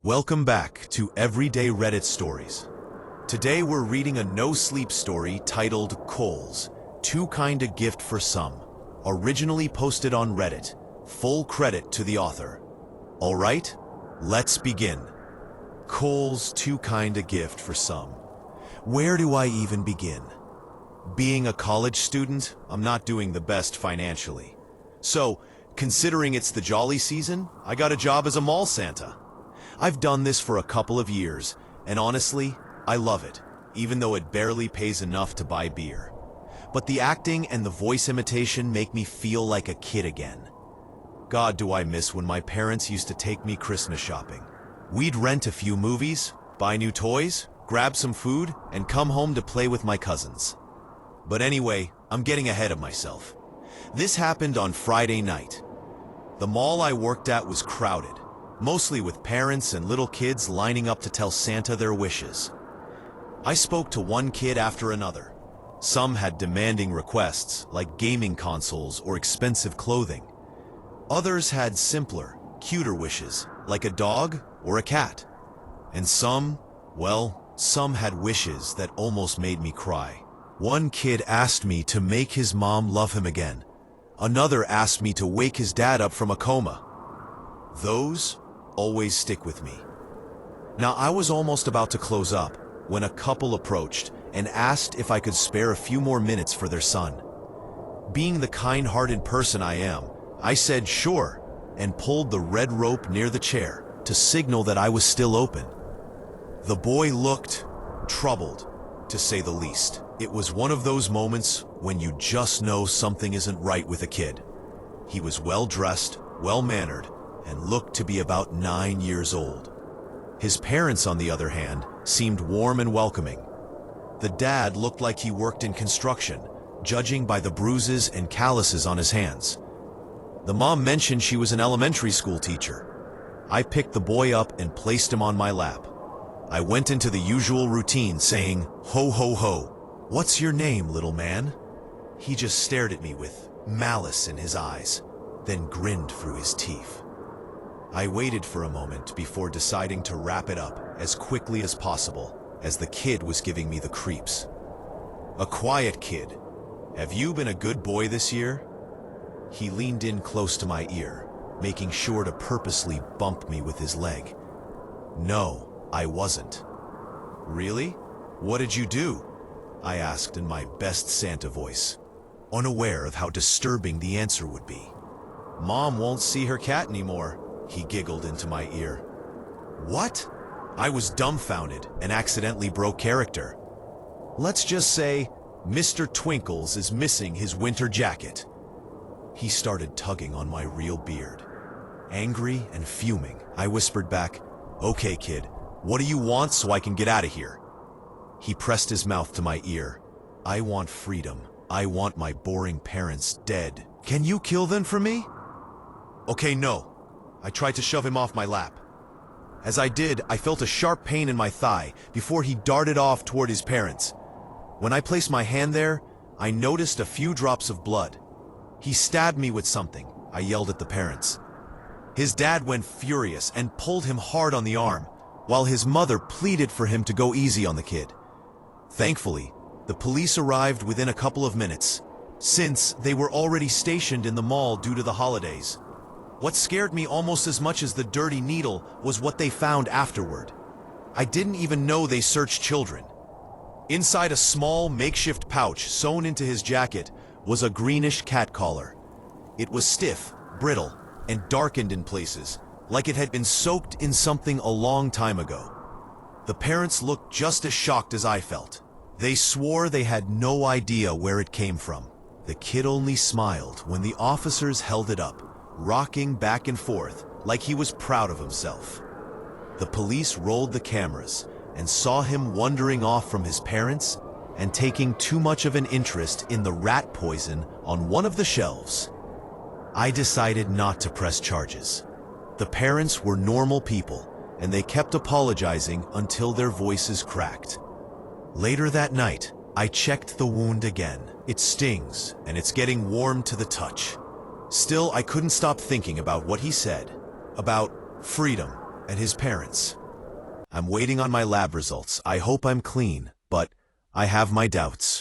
Welcome back to Everyday Reddit Stories. Today we're reading a no-sleep story titled Coals, Too Kind a Gift for Some, originally posted on Reddit. Full credit to the author. Alright, let's begin. Coals, Too Kind a Gift for Some. Where do I even begin? Being a college student, I'm not doing the best financially. So, considering it's the jolly season, I got a job as a mall Santa. I've done this for a couple of years, and honestly, I love it, even though it barely pays enough to buy beer. But the acting and the voice imitation make me feel like a kid again. God, do I miss when my parents used to take me Christmas shopping. We'd rent a few movies, buy new toys, grab some food, and come home to play with my cousins. But anyway, I'm getting ahead of myself. This happened on Friday night. The mall I worked at was crowded, mostly with parents and little kids lining up to tell Santa their wishes. I spoke to one kid after another. Some had demanding requests, like gaming consoles or expensive clothing. Others had simpler, cuter wishes, like a dog or a cat. And some had wishes that almost made me cry. One kid asked me to make his mom love him again. Another asked me to wake his dad up from a coma. Those always stick with me. Now, I was almost about to close up when a couple approached and asked if I could spare a few more minutes for their son. Being the kind-hearted person I am, I said sure and pulled the red rope near the chair to signal that I was still open. The boy looked troubled, to say the least. It was one of those moments when you just know something isn't right with a kid. He was well-dressed, well-mannered, and looked to be about 9 years old. His parents, on the other hand, seemed warm and welcoming. The dad looked like he worked in construction, judging by the bruises and calluses on his hands. The mom mentioned she was an elementary school teacher. I picked the boy up and placed him on my lap. I went into the usual routine saying, "Ho ho ho, what's your name, little man?" He just stared at me with malice in his eyes, then grinned through his teeth. I waited for a moment before deciding to wrap it up as quickly as possible, as the kid was giving me the creeps. "A quiet kid. Have you been a good boy this year?" He leaned in close to my ear, making sure to purposely bump me with his leg. No, I wasn't. "Really? What did you do?" I asked in my best Santa voice, unaware of how disturbing the answer would be. "Mom won't see her cat anymore," he giggled into my ear. "What?" I was dumbfounded and accidentally broke character. "Let's just say Mr. Twinkles is missing his winter jacket." He started tugging on my real beard. Angry and fuming, I whispered back, "Okay, kid, what do you want so I can get out of here?" He pressed his mouth to my ear. "I want freedom. I want my boring parents dead. Can you kill them for me?" "Okay, no." I tried to shove him off my lap. As I did, I felt a sharp pain in my thigh before he darted off toward his parents. When I placed my hand there, I noticed a few drops of blood. "He stabbed me with something," I yelled at the parents. His dad went furious and pulled him hard on the arm, while his mother pleaded for him to go easy on the kid. Thankfully, the police arrived within a couple of minutes, since they were already stationed in the mall due to the holidays. What scared me almost as much as the dirty needle was what they found afterward. I didn't even know they searched children. Inside a small makeshift pouch sewn into his jacket was a greenish cat collar. It was stiff, brittle, and darkened in places, like it had been soaked in something a long time ago. The parents looked just as shocked as I felt. They swore they had no idea where it came from. The kid only smiled when the officers held it up, rocking back and forth like he was proud of himself. The police rolled the cameras and saw him wandering off from his parents and taking too much of an interest in the rat poison on one of the shelves. I decided not to press charges. The parents were normal people, and they kept apologizing until their voices cracked. Later that night, I checked the wound again. It stings, and it's getting warm to the touch. Still, I couldn't stop thinking about what he said, about freedom and his parents. I'm waiting on my lab results. I hope I'm clean, but I have my doubts.